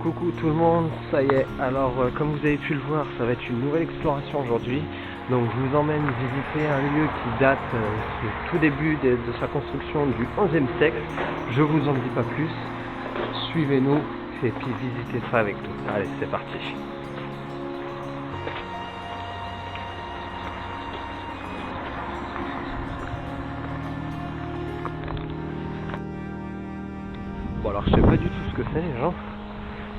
Coucou tout le monde, ça y est, alors comme vous avez pu le voir, ça va être une nouvelle exploration aujourd'hui. Donc je vous emmène visiter un lieu qui date du tout début de sa construction du XIe siècle. Je vous en dis pas plus, suivez-nous et puis visitez ça avec nous. Allez, c'est parti. Bon alors je sais pas du tout ce que c'est les gens.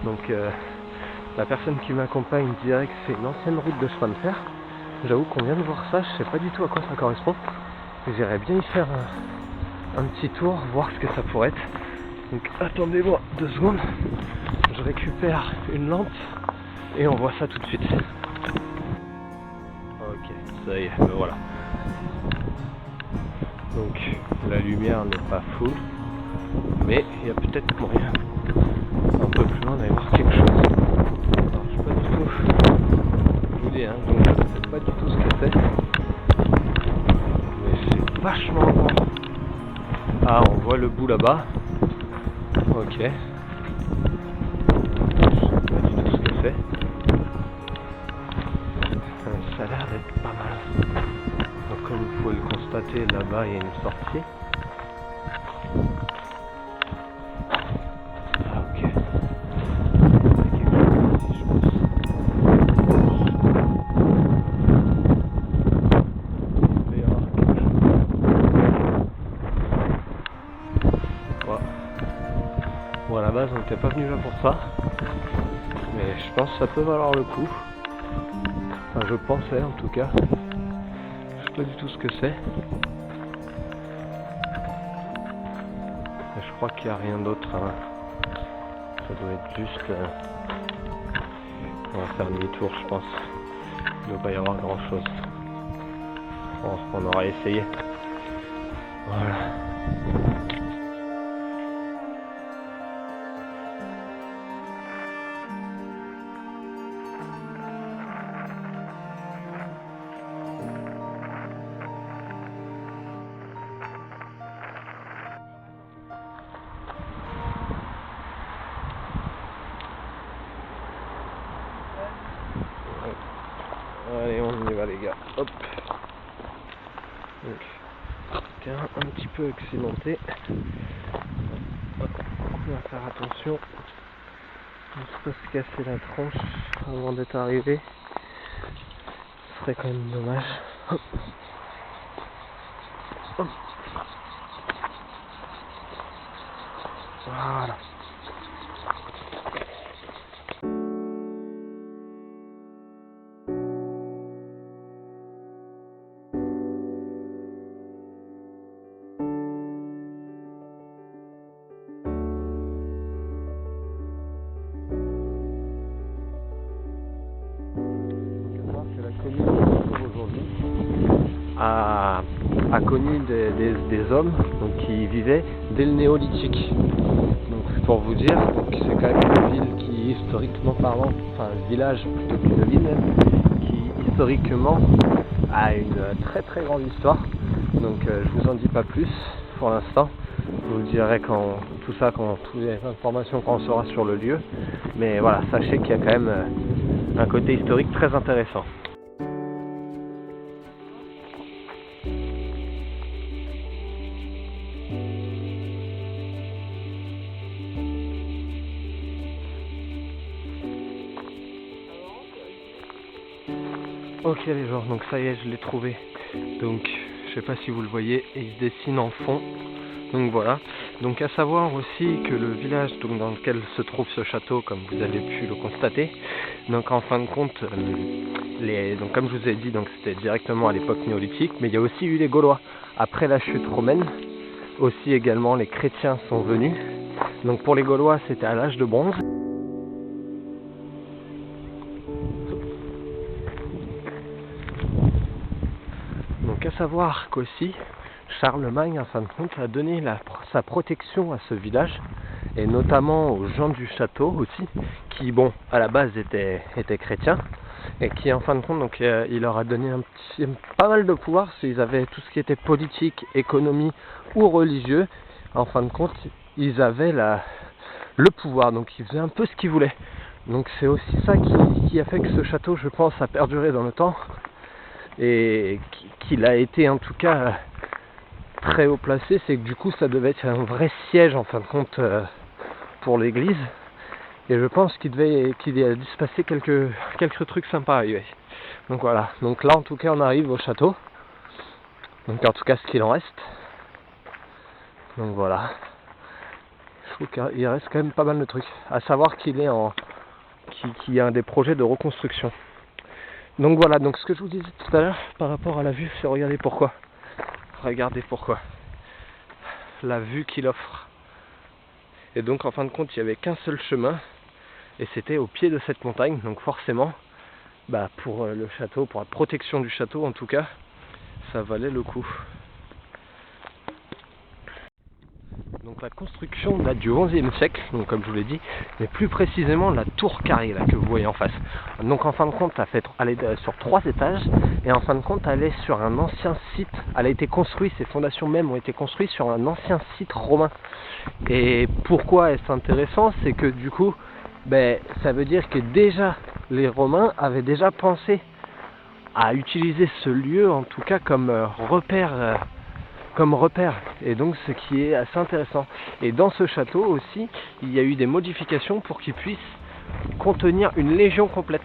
Donc la personne qui m'accompagne dirait que c'est une ancienne route de chemin de fer. J'avoue qu'on vient de voir ça, je sais pas du tout à quoi ça correspond. J'irais bien y faire un petit tour, voir ce que ça pourrait être. Donc attendez-moi 2 secondes, je récupère une lampe et on voit ça tout de suite. Ok, ça y est, me voilà. Donc la lumière n'est pas full, mais il y a peut-être moyen un peu plus loin d'aller voir quelque chose. Alors je sais pas du tout, je vous dis hein, donc je sais pas du tout ce que c'est, mais c'est vachement grand. Ah, on voit le bout là-bas. Ok. Je sais pas du tout ce que c'est. Ça a l'air d'être pas mal. Donc comme vous pouvez le constater, là-bas il y a une sortie. Ah ok. Bon, à la base on n'était pas venu là pour ça, mais je pense que ça peut valoir le coup. Enfin je pensais en tout cas. Je sais pas du tout ce que c'est. Je crois qu'il n'y a rien d'autre. Hein. Ça doit être juste... On va faire demi-tour je pense. Il ne doit pas y avoir grand chose. Bon, on aura essayé. Voilà. Allez, on y va les gars. Hop. Donc, terrain un petit peu accidenté. Hop. On va faire attention. On ne peut pas se casser la tronche avant d'être arrivé. Ce serait quand même dommage. Hop. Hop. Voilà. A connu des hommes donc, qui vivaient dès le néolithique. Donc pour vous dire, c'est quand même une ville qui historiquement parlant, enfin un village plutôt qu'une ville même, qui historiquement a une très très grande histoire. Donc je vous en dis pas plus pour l'instant. Je vous le dirai quand toutes les informations quand on sera sur le lieu. Mais voilà, sachez qu'il y a quand même un côté historique très intéressant. Ok les gens, donc ça y est, je l'ai trouvé. Donc je sais pas si vous le voyez, et il se dessine en fond. Donc voilà. Donc à savoir aussi que le village donc, dans lequel se trouve ce château, comme vous avez pu le constater, donc en fin de compte, donc comme je vous ai dit, donc c'était directement à l'époque néolithique, mais il y a aussi eu les Gaulois. Après la chute romaine, aussi également les chrétiens sont venus. Donc pour les Gaulois, c'était à l'âge de bronze. Donc à savoir qu'aussi, Charlemagne, en fin de compte, a donné sa protection à ce village, et notamment aux gens du château aussi, qui, bon, à la base étaient chrétiens, et qui, en fin de compte, donc, il leur a donné pas mal de pouvoir, s'ils avaient tout ce qui était politique, économie ou religieux. En fin de compte, ils avaient le pouvoir, donc il faisait un peu ce qu'il voulait. Donc c'est aussi ça qui a fait que ce château, je pense, a perduré dans le temps et qu'il a été en tout cas très haut placé. C'est que du coup ça devait être un vrai siège en fin de compte pour l'église, et je pense qu'il a dû se passer quelques trucs sympas. Ouais. Donc voilà, donc là en tout cas on arrive au château, donc en tout cas ce qu'il en reste. Donc voilà, je trouve qu'il reste quand même pas mal de trucs, à savoir qu'il est qu'il y a des projets de reconstruction. Donc voilà, donc ce que je vous disais tout à l'heure par rapport à la vue, c'est regardez pourquoi. La vue qu'il offre. Et donc en fin de compte, il n'y avait qu'un seul chemin, et c'était au pied de cette montagne. Donc forcément, pour le château, pour la protection du château en tout cas, ça valait le coup. Donc la construction date du XIe siècle, donc comme je vous l'ai dit, mais plus précisément la tour carrée là, que vous voyez en face. Donc en fin de compte, elle est sur 3 étages, et en fin de compte, elle est sur un ancien site. Elle a été construite, ses fondations même ont été construites sur un ancien site romain. Et pourquoi est-ce intéressant? C'est que du coup, ça veut dire que déjà les Romains avaient déjà pensé à utiliser ce lieu, en tout cas comme repère. Et donc ce qui est assez intéressant. Et dans ce château aussi, il y a eu des modifications pour qu'il puisse contenir une légion complète.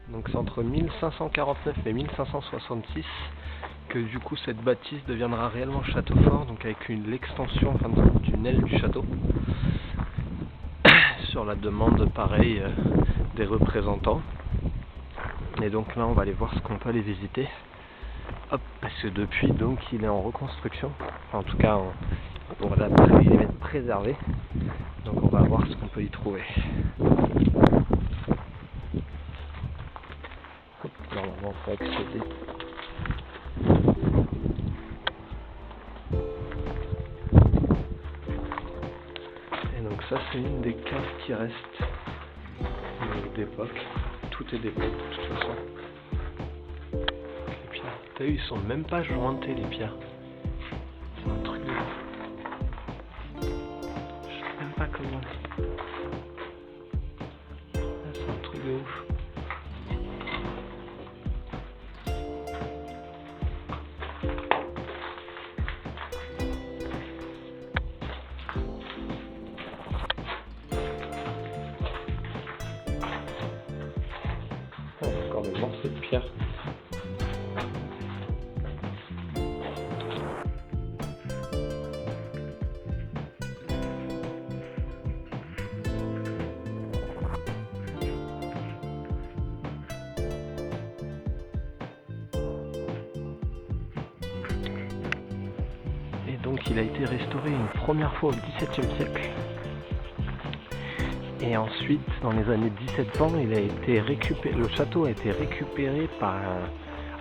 Donc c'est entre 1549 et 1566 que du coup cette bâtisse deviendra réellement château fort, donc avec l'extension d'une aile du château sur la demande pareil des représentants. Et donc là on va aller voir ce qu'on peut aller visiter. Hop, parce que depuis donc il est en reconstruction, enfin, en tout cas il est préservé, donc on va voir ce qu'on peut y trouver. Hop, normalement on peut accéder. Ça c'est une des caves qui reste d'époque. Tout est d'époque de toute façon. Les pierres, t'as vu, ils sont même pas jointées les pierres. C'est un truc de ouf. Je sais même pas comment. C'est un truc de ouf. Des morceaux de pierre. Et donc il a été restauré une première fois au XVIIe siècle. Et ensuite, dans les années 1700, le château a été récupéré par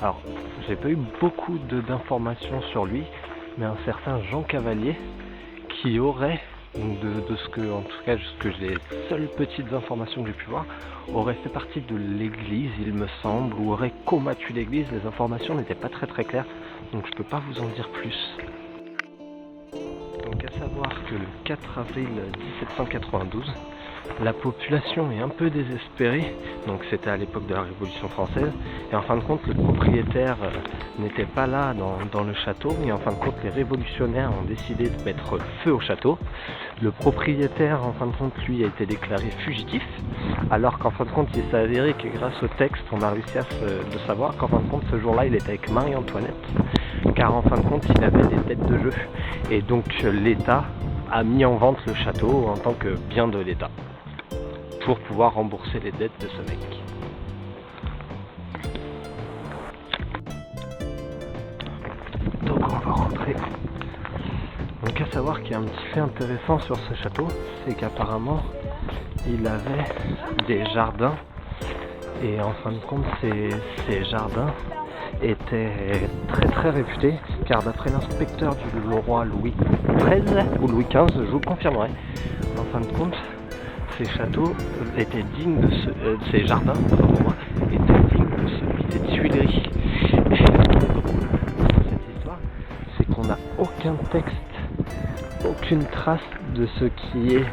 alors, j'ai pas eu beaucoup d'informations sur lui, mais un certain Jean Cavalier qui aurait, de ce que, en tout cas, les seules petites informations que j'ai pu voir, aurait fait partie de l'église, il me semble, ou aurait combattu l'église. Les informations n'étaient pas très claires, donc je peux pas vous en dire plus. Donc à savoir que le 4 avril 1792, la population est un peu désespérée, donc c'était à l'époque de la Révolution française, et en fin de compte le propriétaire n'était pas là dans le château, et en fin de compte les révolutionnaires ont décidé de mettre feu au château. Le propriétaire en fin de compte lui a été déclaré fugitif, alors qu'en fin de compte il s'est avéré que grâce au texte on a réussi de savoir qu'en fin de compte ce jour-là il était avec Marie-Antoinette, car en fin de compte il avait des dettes de jeu, et donc l'État a mis en vente le château en tant que bien de l'État, pour pouvoir rembourser les dettes de ce mec. Donc on va rentrer. Donc à savoir qu'il y a un petit fait intéressant sur ce château, c'est qu'apparemment il avait des jardins, et en fin de compte ces jardins étaient très réputés, car d'après l'inspecteur du roi Louis XIII ou Louis XV, je vous le confirmerai, en fin de compte ces châteaux étaient dignes de ces jardins, autant pour moi, étaient dignes de celui des Tuileries. Et ce qui est drôle dans cette histoire, c'est qu'on n'a aucun texte, aucune trace de ce qui est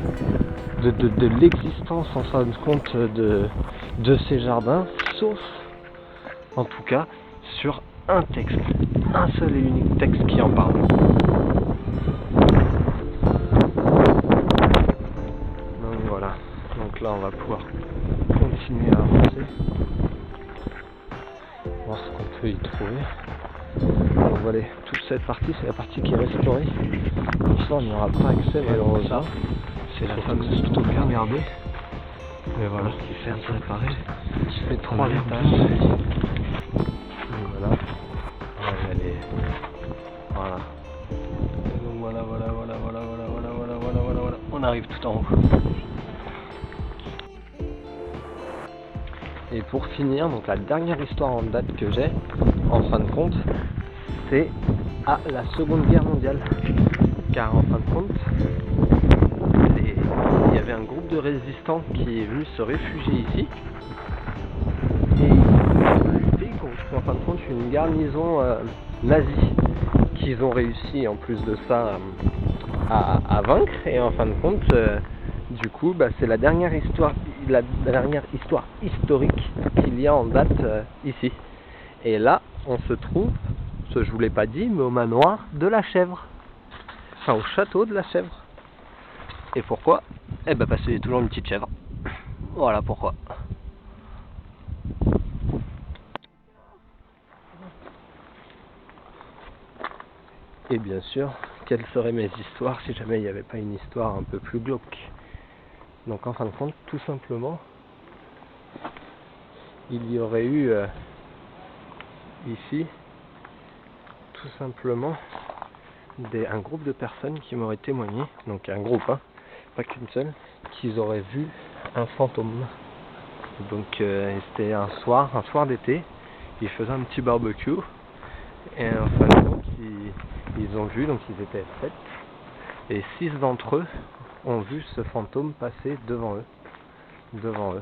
de l'existence en fin de compte de ces jardins, sauf en tout cas sur un texte, un seul et unique texte qui en parle. Donc voilà, donc là on va pouvoir continuer à avancer, voir ce qu'on peut y trouver. Donc voilà, toute cette partie, c'est la partie qui est restaurée. Donc ça on n'y aura pas accès malheureusement. C'est la fameuse tour regardée. Mais voilà, qui fait préparer. Qui fait 3 étages. Donc voilà. On va y aller. Voilà. Et donc voilà. On arrive tout en haut. Et pour finir, donc la dernière histoire en date que j'ai, en fin de compte, c'est à la Seconde Guerre mondiale. Car en fin de compte, il y avait un groupe de résistants qui est venu se réfugier ici. Et ils ont construit en fin de compte une garnison nazie qu'ils ont réussi en plus de ça à vaincre. Et en fin de compte, du coup, c'est la dernière histoire historique qu'il y a en date ici. Et là, on se trouve, je vous l'ai pas dit, mais au manoir de la Chèvre. Enfin, au château de la Chèvre. Et pourquoi? Parce qu'il y a toujours une petite chèvre. Voilà pourquoi. Et bien sûr, quelles seraient mes histoires si jamais il n'y avait pas une histoire un peu plus glauque? Donc en fin de compte, tout simplement, il y aurait eu ici, tout simplement, un groupe de personnes qui m'auraient témoigné, donc un groupe, pas qu'une seule, qu'ils auraient vu un fantôme. Donc c'était un soir d'été, ils faisaient un petit barbecue, et en fin de compte, ils ont vu, donc ils étaient 7, et 6 d'entre eux ont vu ce fantôme passer devant eux.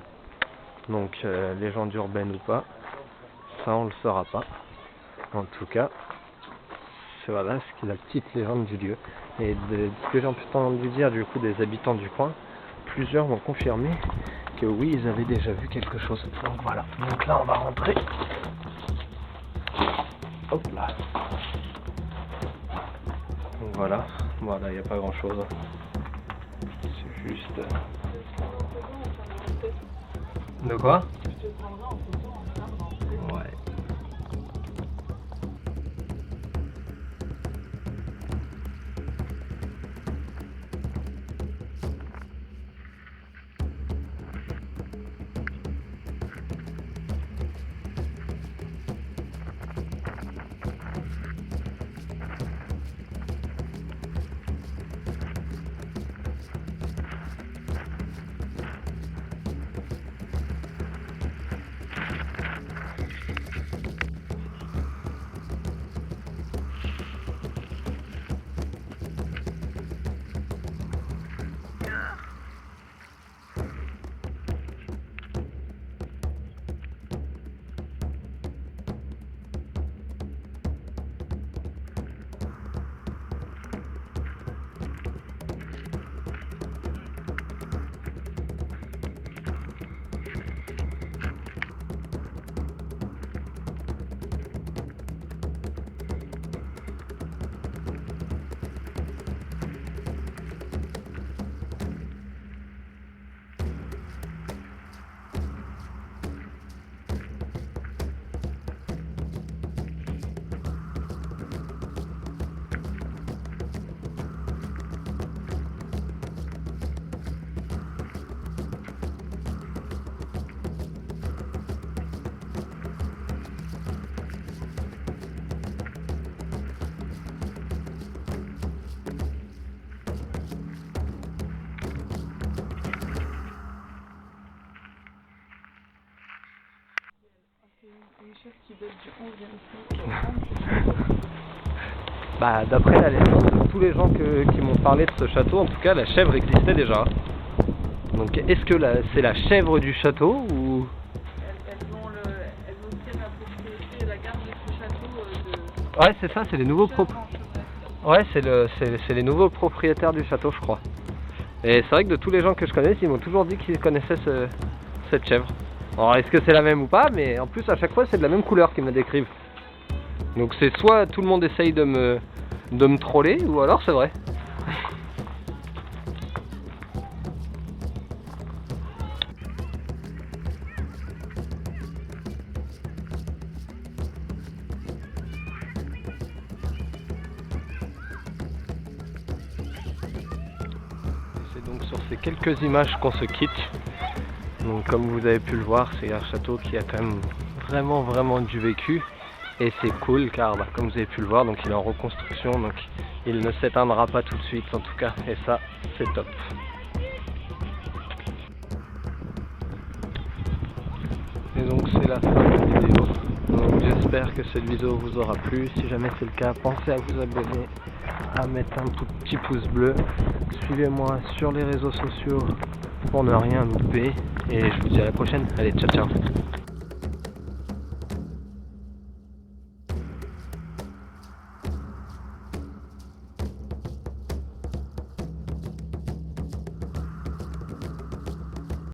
Donc légende urbaine ou pas, ça on le saura pas. En tout cas, voilà ce qui est la petite légende du lieu. Et de ce que j'ai entendu dire du coup des habitants du coin, plusieurs m'ont confirmé que oui, ils avaient déjà vu quelque chose. Donc voilà, donc là on va rentrer. Hop là. Donc voilà, il n'y a pas grand chose. C'est juste... De quoi? Ouais. Qui date du 11e siècle. D'après la légende de tous les gens qui m'ont parlé de ce château, en tout cas la chèvre existait déjà. Donc est-ce que c'est la chèvre du château ou... Elles obtiennent la propriété, la garde de ce château Ouais, c'est ça, c'est les nouveaux Ouais, c'est les nouveaux propriétaires du château, je crois. Et c'est vrai que de tous les gens que je connais, ils m'ont toujours dit qu'ils connaissaient cette chèvre. Alors est-ce que c'est la même ou pas, mais en plus à chaque fois c'est de la même couleur qu'ils me la décrivent. Donc c'est soit tout le monde essaye de me troller, ou alors c'est vrai. C'est donc sur ces quelques images qu'on se quitte. Donc comme vous avez pu le voir, c'est un château qui a quand même vraiment du vécu. Et c'est cool car comme vous avez pu le voir, donc il est en reconstruction, donc il ne s'éteindra pas tout de suite en tout cas, et ça c'est top. Et donc c'est la fin de la vidéo. Donc j'espère que cette vidéo vous aura plu. Si jamais c'est le cas, pensez à vous abonner, à mettre un tout petit pouce bleu. Suivez-moi sur les réseaux sociaux pour ne rien louper. Et je vous dis à la prochaine. Allez, ciao ciao.